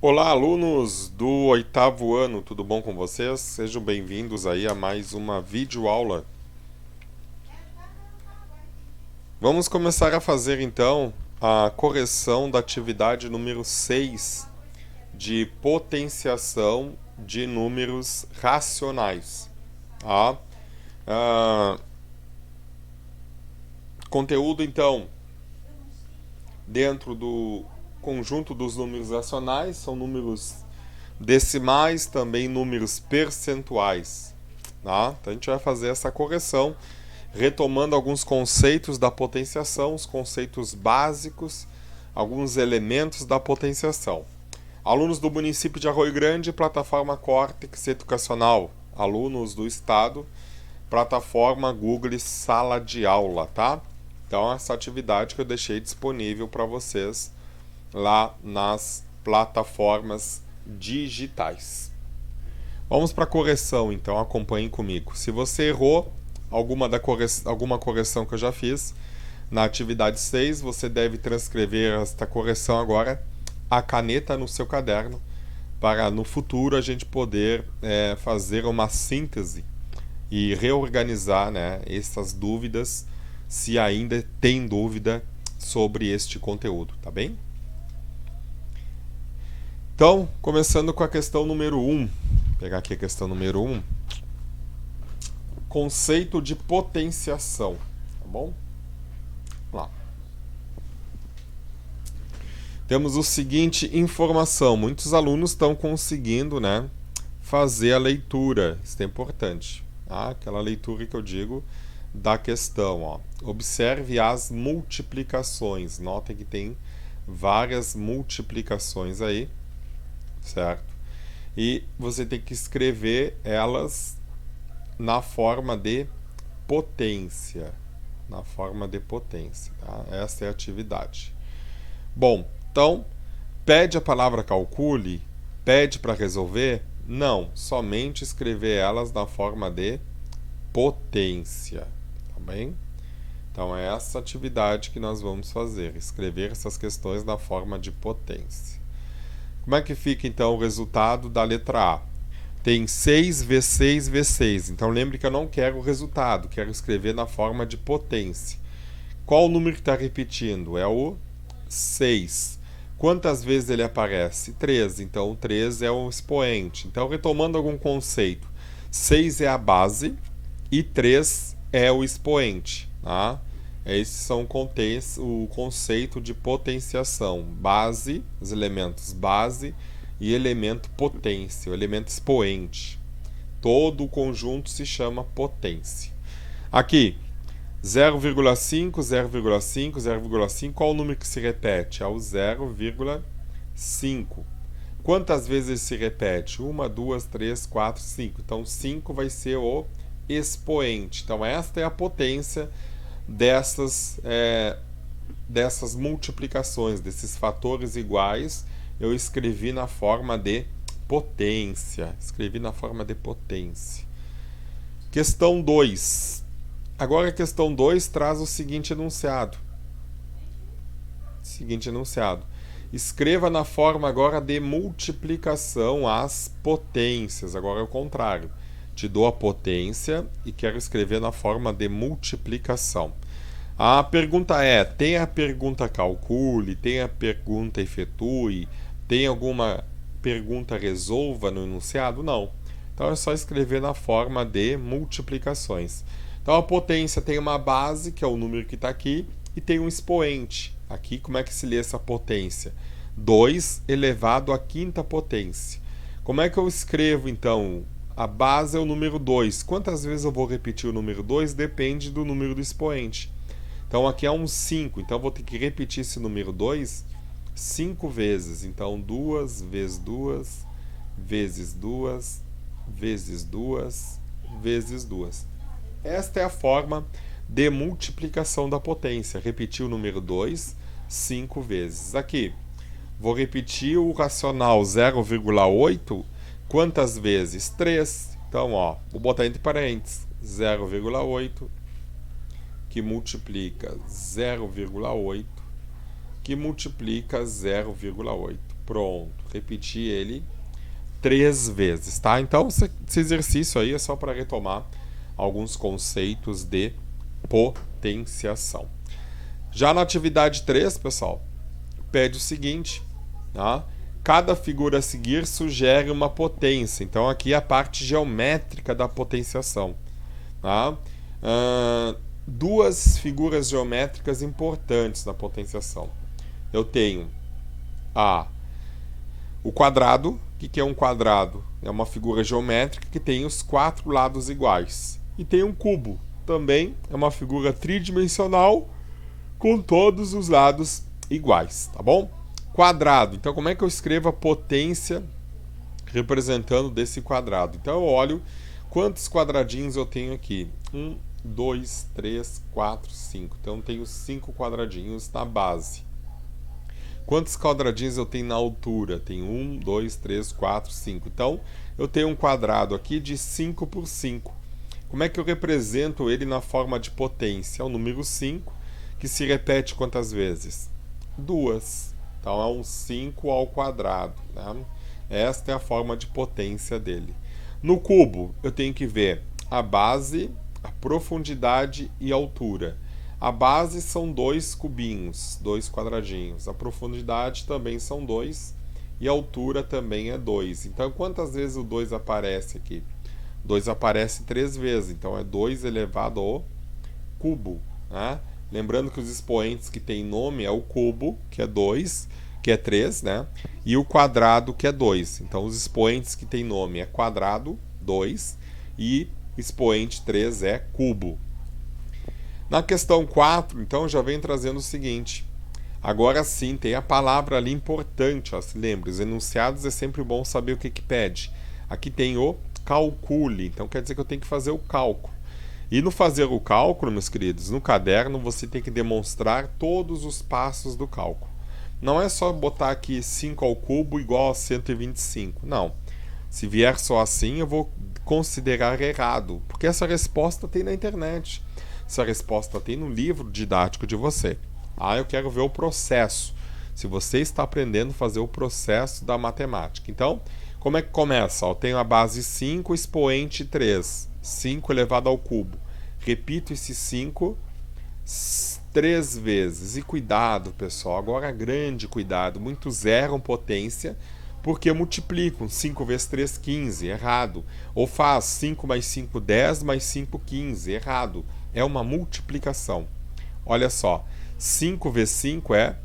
Olá, alunos do oitavo ano, tudo bom com vocês? Sejam bem-vindos aí a mais uma videoaula. Vamos começar a fazer então a correção da atividade número 6 de potenciação de números racionais. Tá? Ah, conteúdo então dentro do conjunto dos números racionais são números decimais, também números percentuais. Tá? Então a gente vai fazer essa correção, retomando alguns conceitos da potenciação, os conceitos básicos, alguns elementos da potenciação. Alunos do município de Arroio Grande, plataforma Córtex Educacional. Alunos do estado, plataforma Google Sala de Aula, tá? Então essa atividade que eu deixei disponível para vocês lá nas plataformas digitais. Vamos para a correção, então, acompanhem comigo. Se você errou alguma correção que eu já fiz na atividade 6, você deve transcrever esta correção agora à caneta no seu caderno, para no futuro a gente poder fazer uma síntese e reorganizar, né, essas dúvidas, se ainda tem dúvida sobre este conteúdo, tá bem? Então, começando com a questão número 1. Vou pegar aqui a questão número 1. Conceito de potenciação, tá bom? Vamos lá. Temos o seguinte informação. Muitos alunos estão conseguindo, né, fazer a leitura. Isso é importante. Tá? Aquela leitura que eu digo da questão. Ó. Observe as multiplicações. Notem que tem várias multiplicações aí. Certo? E você tem que escrever elas na forma de potência. Na forma de potência. Tá? Essa é a atividade. Bom, então, pede a palavra calcule? Pede para resolver? Não, somente escrever elas na forma de potência. Tá bem? Então, é essa atividade que nós vamos fazer. Escrever essas questões na forma de potência. Como é que fica então o resultado da letra A? Tem 6 vezes 6 vezes 6. Então lembre que eu não quero o resultado, quero escrever na forma de potência. Qual o número que está repetindo? É o 6. Quantas vezes ele aparece? 3. Então o 3 é o expoente. Então, retomando algum conceito, 6 é a base e 3 é o expoente. Tá? Esses são o conceito de potenciação. Base, os elementos base e elemento potência, o elemento expoente. Todo o conjunto se chama potência. Aqui, 0,5, 0,5, 0,5. Qual o número que se repete? É o 0,5. Quantas vezes ele se repete? 1, 2, 3, 4, 5. Então, 5 vai ser o expoente. Então, esta é a potência dessas multiplicações, desses fatores iguais, eu escrevi na forma de potência. Escrevi na forma de potência. Questão 2. Agora a questão 2 traz o seguinte enunciado. Escreva na forma agora de multiplicação as potências. Agora é o contrário. Te dou a potência e quero escrever na forma de multiplicação. A pergunta é, tem a pergunta calcule, tem a pergunta efetue, tem alguma pergunta resolva no enunciado? Não. Então é só escrever na forma de multiplicações. Então a potência tem uma base, que é o número que está aqui, e tem um expoente. Aqui, como é que se lê essa potência? 2 elevado à quinta potência. Como é que eu escrevo, então? A base é o número 2. Quantas vezes eu vou repetir o número 2? Depende do número do expoente. Então aqui é um 5. Então eu vou ter que repetir esse número 2 5 vezes. Então 2 vezes 2, vezes 2, vezes 2, vezes 2. Esta é a forma de multiplicação da potência. Repetir o número 2 5 vezes. Aqui, vou repetir o racional 0,8. Quantas vezes? 3. Então, ó, vou botar entre parênteses. 0,8 que multiplica 0,8 que multiplica 0,8. Pronto, repeti ele 3 vezes, tá? Então, esse exercício aí é só para retomar alguns conceitos de potenciação. Já na atividade 3, pessoal, pede o seguinte, tá? Cada figura a seguir sugere uma potência. Então, aqui é a parte geométrica da potenciação, tá? Duas figuras geométricas importantes na potenciação. Eu tenho o quadrado. O que é um quadrado? É uma figura geométrica que tem os 4 lados iguais. E tem um cubo. Também é uma figura tridimensional com todos os lados iguais, tá bom? Quadrado. Então, como é que eu escrevo a potência representando desse quadrado? Então, eu olho quantos quadradinhos eu tenho aqui. 1, 2, 3, 4, 5. Então, eu tenho 5 quadradinhos na base. Quantos quadradinhos eu tenho na altura? Tenho 1, 2, 3, 4, 5. Então, eu tenho um quadrado aqui de 5 por 5. Como é que eu represento ele na forma de potência? É o número 5, que se repete quantas vezes? 2. Então, é um 5 ao quadrado, né? Esta é a forma de potência dele. No cubo, eu tenho que ver a base, a profundidade e a altura. A base são 2 cubinhos, 2 quadradinhos. A profundidade também são 2 e a altura também é 2. Então, quantas vezes o 2 aparece aqui? 2 aparece 3 vezes, então é 2 elevado ao cubo, né? Lembrando que os expoentes que têm nome é o cubo, que é 2, que é 3, né? E o quadrado, que é 2. Então, os expoentes que têm nome é quadrado, 2, e expoente 3 é cubo. Na questão 4, então, já vem trazendo o seguinte. Agora sim, tem a palavra ali importante, ó, se lembre, os enunciados é sempre bom saber o que pede. Aqui tem o calcule, então quer dizer que eu tenho que fazer o cálculo. E no fazer o cálculo, meus queridos, no caderno você tem que demonstrar todos os passos do cálculo. Não é só botar aqui 5 ao cubo igual a 125, não. Se vier só assim, eu vou considerar errado, porque essa resposta tem na internet. Essa resposta tem no livro didático de você. Eu quero ver o processo. Se você está aprendendo a fazer o processo da matemática. Então, como é que começa? Eu tenho a base 5, expoente 3. 5 elevado ao cubo. Repito esse 5 3 vezes. E cuidado, pessoal. Agora, grande cuidado. Muitos erram potência porque multiplicam. 5 vezes 3, 15. Errado. Ou faz 5 mais 5, 10, mais 5, 15. Errado. É uma multiplicação. Olha só, 5 vezes 5 é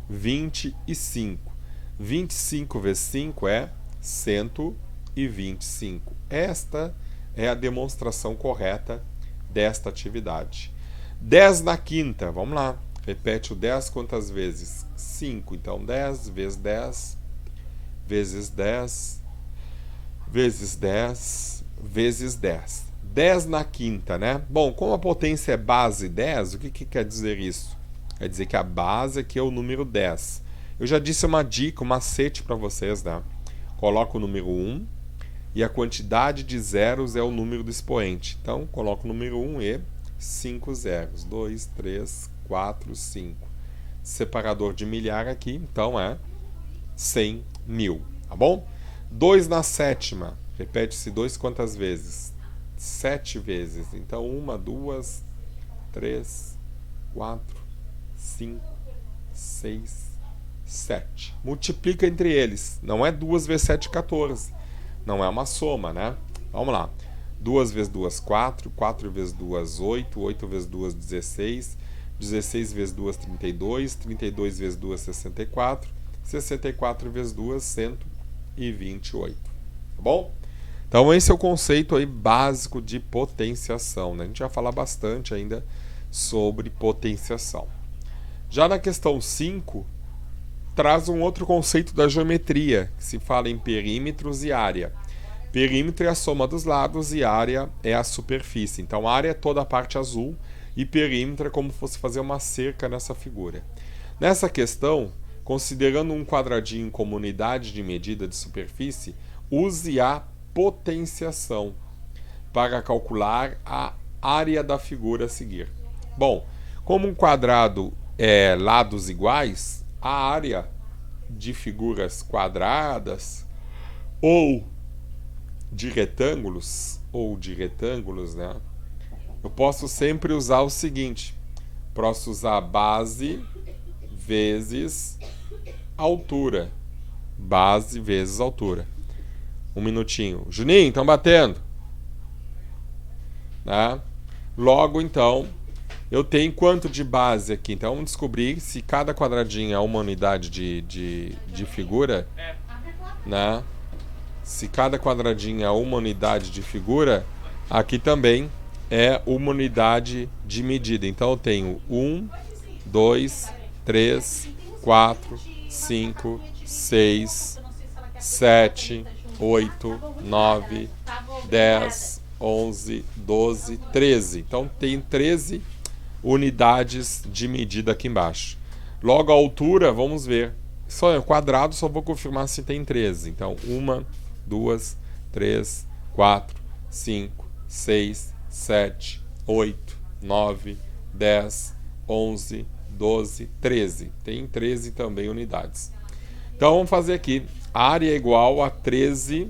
25. 25 vezes 5 é 125. Esta é a demonstração correta desta atividade. 10 na quinta, vamos lá. Repete o 10 quantas vezes? 5. Então, 10 vezes 10, vezes 10, vezes 10, vezes 10. 10 na quinta, né? Bom, como a potência é base 10, o que quer dizer isso? Quer dizer que a base aqui é o número 10. Eu já disse uma dica, um macete para vocês, né? Coloca o número 1 e a quantidade de zeros é o número do expoente. Então, coloca o número 1 e 5 zeros. 2, 3, 4, 5. Separador de milhar aqui, então é 100 mil, tá bom? 2 na sétima. Repete-se 2 quantas vezes? 7 vezes. Então, 1, 2, 3, 4, 5, 6, 7. Multiplica entre eles. Não é 2 vezes 7, 14. Não é uma soma, né? Vamos lá. 2 vezes 2, 4. 4 vezes 2, 8. 8 vezes 2, 16. 16 vezes 2, 32. 32 vezes 2, 64. 64 vezes 2, 128. Tá bom? Então, esse é o conceito aí básico de potenciação, né? A gente vai falar bastante ainda sobre potenciação. Já na questão 5, traz um outro conceito da geometria, que se fala em perímetros e área. Perímetro é a soma dos lados e área é a superfície. Então, área é toda a parte azul e perímetro é como se fosse fazer uma cerca nessa figura. Nessa questão, considerando um quadradinho como unidade de medida de superfície, use a potenciação para calcular a área da figura a seguir. Bom, como um quadrado é lados iguais, a área de figuras quadradas ou de retângulos, né? Eu posso sempre usar o seguinte: posso usar base vezes altura. Base vezes altura. Um minutinho. Juninho, estão batendo. Né? Logo, então, eu tenho quanto de base aqui? Então, vamos descobrir se cada quadradinho é uma unidade de figura. Né? Se cada quadradinho é uma unidade de figura, aqui também é uma unidade de medida. Então, eu tenho 1, 2, 3, 4, 5, 6, 7, 8, 9, 10, 11, 12, 13. Então, tem 13 unidades de medida aqui embaixo. Logo, a altura, vamos ver. Só é quadrado, só vou confirmar se tem 13. Então, 1, 2, 3, 4, 5, 6, 7, 8, 9, 10, 11, 12, 13. Tem 13 também unidades. Então, vamos fazer aqui. A área é igual a 13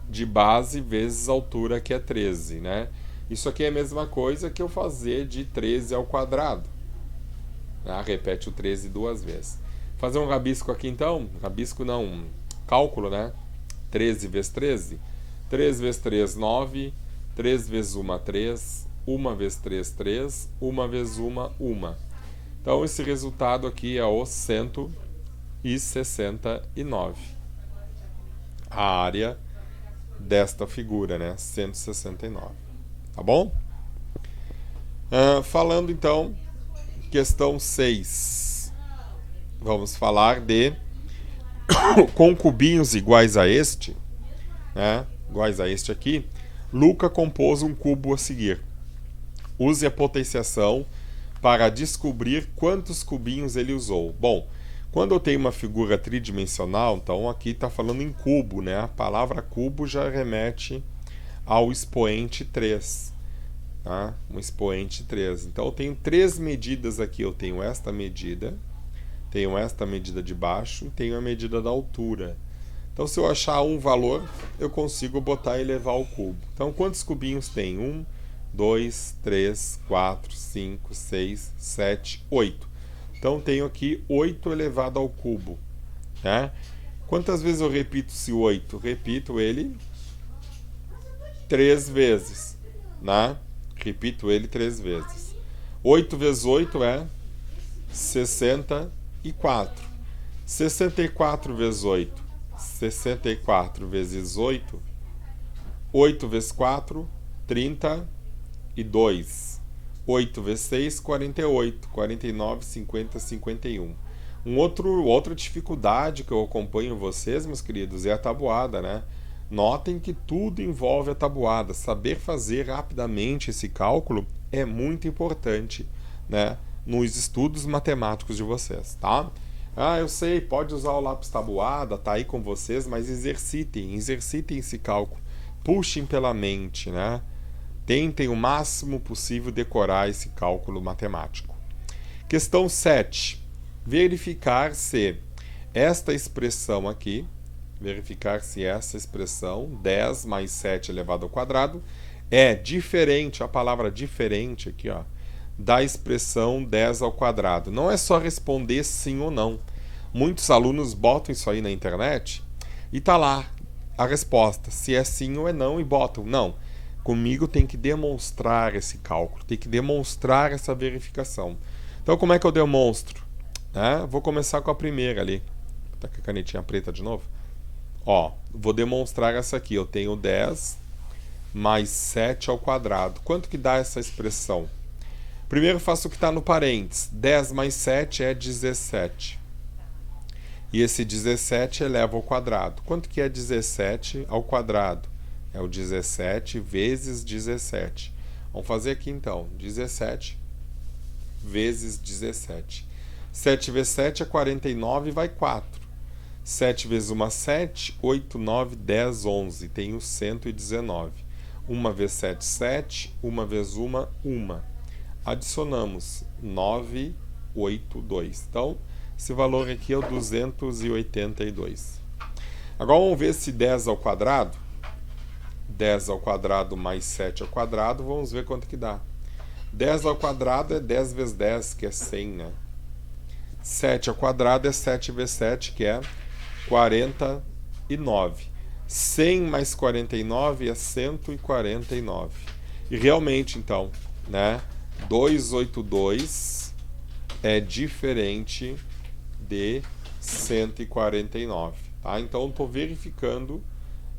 de base vezes altura, que é 13, né? Isso aqui é a mesma coisa que eu fazer de 13 ao quadrado. Repete o 13 duas vezes. Fazer um rabisco aqui, então. Rabisco não, um cálculo, né? 13 vezes 13. 3 vezes 3, 9. 3 vezes 1, 3. 1 vezes 3, 3. 1 vezes 1, 1. Então, esse resultado aqui é o 169. A área desta figura, né? 169. Tá bom? Falando, então, questão 6. Vamos falar de com cubinhos iguais a este, né? Iguais a este aqui, Luca compôs um cubo a seguir. Use a potenciação para descobrir quantos cubinhos ele usou. Bom, quando eu tenho uma figura tridimensional, então aqui está falando em cubo, né? A palavra cubo já remete ao expoente 3. Tá? Um expoente 3. Então eu tenho 3 medidas aqui. Eu tenho esta medida de baixo e tenho a medida da altura. Então, se eu achar um valor, eu consigo botar e levar ao cubo. Então, quantos cubinhos tem? 1, 2, 3, 4, 5, 6, 7, 8. Então, tenho aqui 8 elevado ao cubo. Né? Quantas vezes eu repito esse 8? Repito ele 3 vezes. Né? Repito ele 3 vezes. 8 vezes 8 é 64. 64 vezes 8. 64 vezes 8. 8 vezes 4, 32. 8 vezes 6, 48. 49, 50, 51. Outra dificuldade que eu acompanho vocês, meus queridos, é a tabuada, né? Notem que tudo envolve a tabuada. Saber fazer rapidamente esse cálculo é muito importante, né, nos estudos matemáticos de vocês, tá? Eu sei, pode usar o lápis tabuada, tá aí com vocês, mas exercitem esse cálculo. Puxem pela mente, né? Tentem o máximo possível decorar esse cálculo matemático. Questão 7. Verificar se essa expressão aqui, essa expressão, 10 mais 7 elevado ao quadrado, é diferente, a palavra diferente aqui, ó, da expressão 10 ao quadrado. Não é só responder sim ou não. Muitos alunos botam isso aí na internet e tá lá a resposta, se é sim ou é não, e botam. Não, comigo tem que demonstrar esse cálculo, tem que demonstrar essa verificação. Então, como é que eu demonstro? Vou começar com a primeira ali. Tá com a canetinha preta de novo? Ó, vou demonstrar essa aqui. Eu tenho 10 mais 7 ao quadrado. Quanto que dá essa expressão? Primeiro faço o que está no parênteses. 10 mais 7 é 17. E esse 17 eleva ao quadrado. Quanto que é 17 ao quadrado? É o 17 vezes 17. Vamos fazer aqui então. 17 vezes 17. 7 vezes 7 é 49 e vai 4. 7 vezes 1, 7. 8, 9, 10, 11. Tenho 119. 1 vezes 7, 7. 1 vezes 1, 1. Adicionamos 9, 8, 2. Então, Esse valor aqui é o 282. Agora vamos ver se 10 ao quadrado, 10 ao quadrado mais 7 ao quadrado, vamos ver quanto que dá. 10 ao quadrado é 10 vezes 10, que é 100, né? 7 ao quadrado é 7 vezes 7, que é 49. 100 mais 49 é 149. E realmente, então, né, 282 é diferente de 149, tá? Então, estou verificando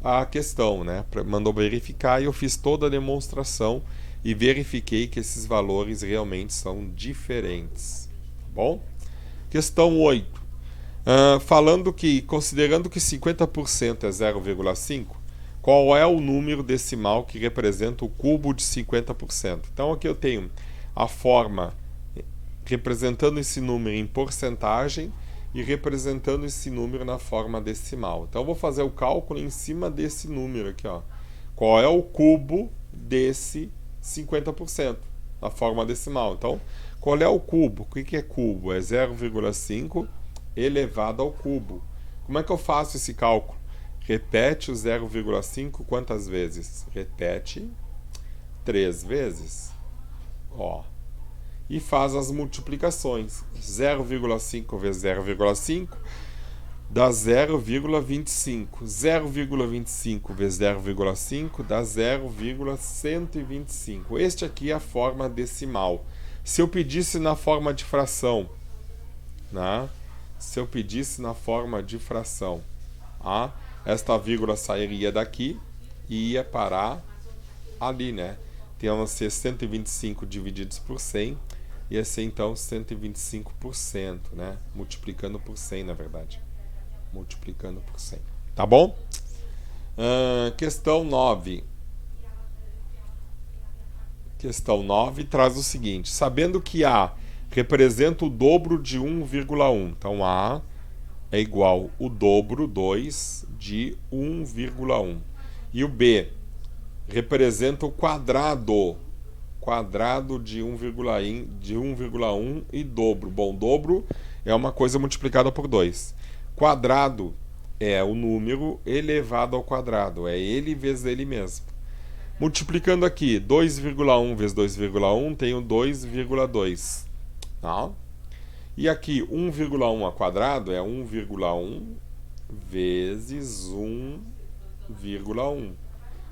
a questão, né? Mandou verificar e eu fiz toda a demonstração e verifiquei que esses valores realmente são diferentes, tá bom? Questão 8. Falando que, considerando que 50% é 0,5, qual é o número decimal que representa o cubo de 50%? Então aqui eu tenho a forma representando esse número em porcentagem e representando esse número na forma decimal. Então eu vou fazer o cálculo em cima desse número aqui, ó. Qual é o cubo desse 50% na forma decimal? Então, qual é o cubo? O que é cubo? É 0,5 elevado ao cubo. Como é que eu faço esse cálculo? Repete o 0,5 quantas vezes? Repete 3 vezes. Ó. E faz as multiplicações. 0,5 vezes 0,5 dá 0,25. 0,25 vezes 0,5 dá 0,125. Este aqui é a forma decimal. Se eu pedisse na forma de fração, né? Se eu pedisse na forma de fração, esta vírgula sairia daqui e ia parar ali, né? Então, ia ser 125 divididos por 100, ia ser então 125%, né? Multiplicando por 100, na verdade. Multiplicando por 100. Tá bom? Questão 9. Questão 9 traz o seguinte: sabendo que A representa o dobro de 1,1, então A é igual o dobro, 2, de 1,1. E o B representa o quadrado de 1,1 e dobro. Bom, dobro é uma coisa multiplicada por 2. Quadrado é o número elevado ao quadrado, é ele vezes ele mesmo. Multiplicando aqui, 2,1 vezes 2,1, tenho 2,2. Tá? E aqui, 1,1 ao quadrado é 1,1 vezes 1,1.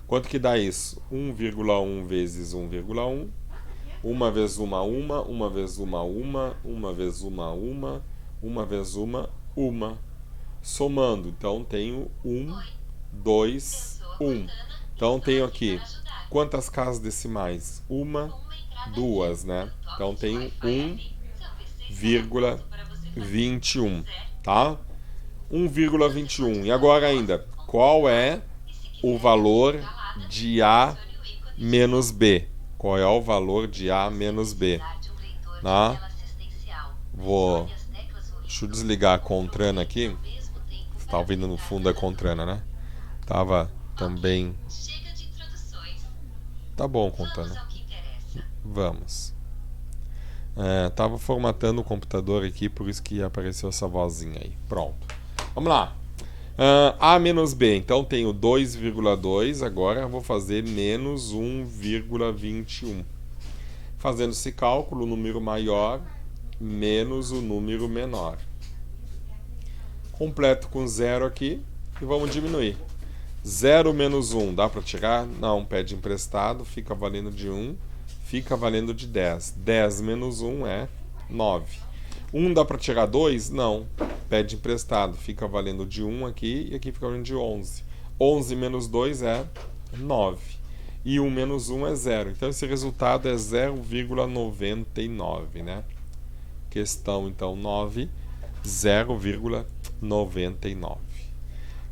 Quanto que dá isso? 1,1 vezes 1,1. Uma vez uma, uma vez uma, uma vez uma, uma vez uma. Somando, então tenho 1, 2, 1. Então tenho aqui quantas casas decimais? Uma, duas, né? Então tenho 1,21, tá? 1,21. E agora ainda, qual é o valor de A menos B? Qual é o valor de A menos B? Tá? Deixa eu desligar a Contrana aqui. Você tá ouvindo no fundo a Contrana, né? Tava também. Tá bom, Contrana. Vamos. Tava formatando o computador aqui, por isso que apareceu essa vozinha aí. Pronto. Vamos lá. A menos B. Então tenho 2,2. Agora eu vou fazer menos 1,21. Fazendo esse cálculo, o número maior menos o número menor. Completo com 0 aqui e vamos diminuir. 0 menos 1, dá para tirar? Não, pede emprestado, fica valendo de 1, fica valendo de 10. 10 menos 1 é 9. 1 dá para tirar 2? Não, pede emprestado, fica valendo de 1 aqui e aqui fica valendo de 11. 11 menos 2 é 9. E 1 menos 1 é 0. Então esse resultado é 0,99, né? Questão, então, 9, 0,99.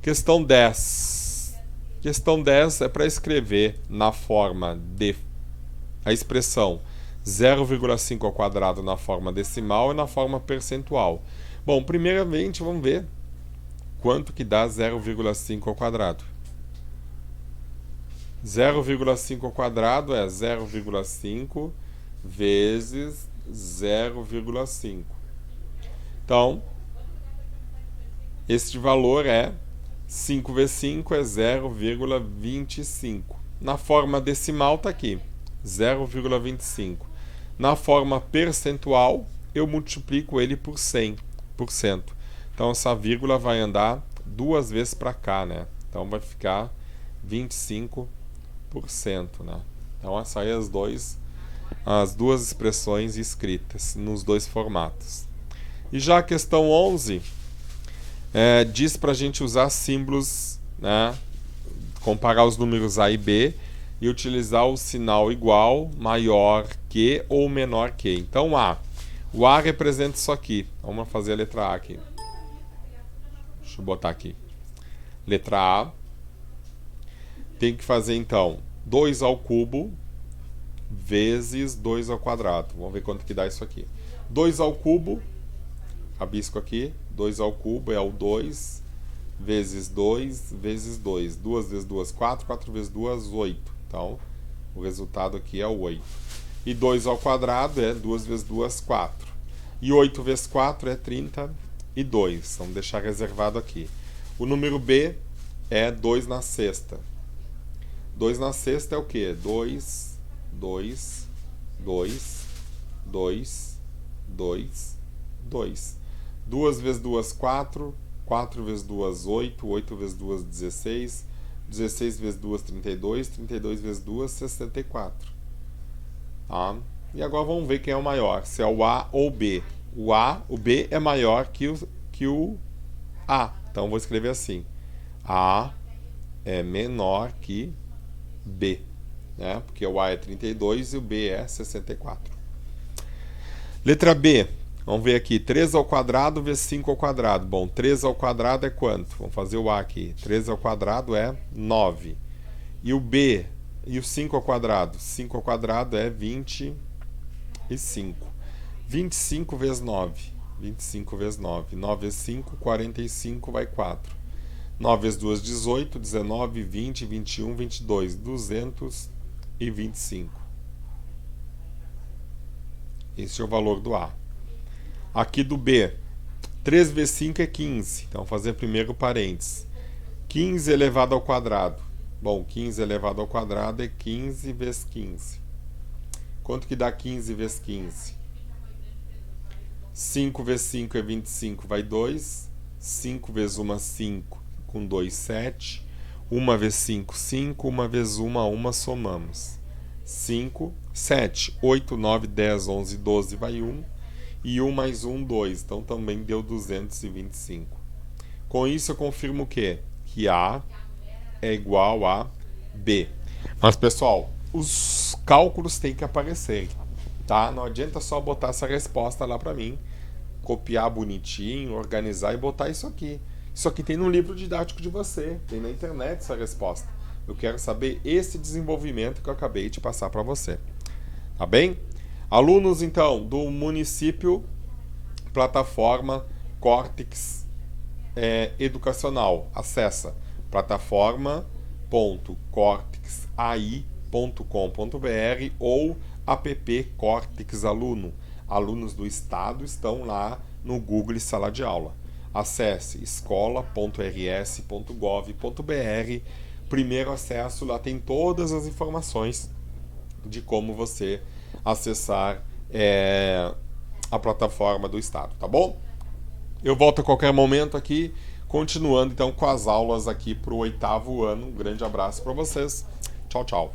Questão 10. Questão 10 é para escrever na forma de a expressão 0,5 ao quadrado na forma decimal e na forma percentual. Bom, primeiramente vamos ver quanto que dá 0,5 ao quadrado. 0,5 ao quadrado é 0,5 vezes 0,5. Então, este valor é 5 vezes 5 é 0,25. Na forma decimal está aqui, 0,25. Na forma percentual, eu multiplico ele por 100%. Então, essa vírgula vai andar duas vezes para cá, né? Então, vai ficar 25%, né? Então, essas aí as duas expressões escritas nos dois formatos. E já a questão 11 diz para a gente usar símbolos, né? Comparar os números A e B e utilizar o sinal igual, maior que ou menor que. Então, o A representa isso aqui. Vamos fazer a letra A aqui. Deixa eu botar aqui. Letra A. Tem que fazer, então, 2 ao cubo vezes 2 ao quadrado. Vamos ver quanto que dá isso aqui. 2 ao cubo, rabisco aqui. 2 ao cubo é o 2 vezes 2 vezes 2. 2 vezes 2, 4. 4 vezes 2, 8. Então, o resultado aqui é o 8. E 2 ao quadrado é 2 vezes 2, 4. E 8 vezes 4 é 32. Vamos deixar reservado aqui. O número B é 2 na sexta. 2 na sexta é o quê? 2, 2, 2, 2, 2, 2. 2 vezes 2, 4. 4 vezes 2, 8. 8 vezes 2, 16. 16 vezes 2, 32. 32 vezes 2, 64. Tá? E agora vamos ver quem é o maior, se é o A ou o B. O B é maior que o A. Então vou escrever assim. A é menor que B, né? Porque o A é 32 e o B é 64. Letra B. Vamos ver aqui. 3 ao quadrado vezes 5 ao quadrado. Bom, 3 ao quadrado é quanto? Vamos fazer o A aqui. 3 ao quadrado é 9. E o B, e o 5 ao quadrado? 5 ao quadrado é 25. 25 vezes 9. 25 vezes 9. 9 vezes 5, 45, vai 4. 9 vezes 2, 18. 19, 20, 21, 22. 225. Esse é o valor do A. Aqui do B. 3 vezes 5 é 15. Então, vou fazer primeiro parênteses. 15 elevado ao quadrado. Bom, 15 elevado ao quadrado é 15 vezes 15. Quanto que dá 15 vezes 15? 5 vezes 5 é 25, vai 2. 5 vezes 1, 5. Com 2, 7. 1 vezes 5, 5. 1 vezes 1, somamos. 5, 7, 8, 9, 10, 11, 12, vai 1. E 1 mais 1, 2. Então, também deu 225. Com isso, eu confirmo o quê? Que A é igual a B. Mas, pessoal, os cálculos têm que aparecer, tá? Não adianta só botar essa resposta lá para mim, copiar bonitinho, organizar e botar isso aqui. Isso aqui tem no livro didático de você, tem na internet essa resposta. Eu quero saber esse desenvolvimento que eu acabei de passar para você. Tá bem? Alunos, então, do município, plataforma Cortex Educacional. Acessa plataforma.cortexai.com.br ou app Cortex Aluno. Alunos do estado estão lá no Google Sala de Aula. Acesse escola.rs.gov.br. Primeiro acesso, lá tem todas as informações de como você acessar a plataforma do estado, tá bom? Eu volto a qualquer momento aqui, continuando então com as aulas aqui para o 8º ano. Um grande abraço para vocês. Tchau, tchau.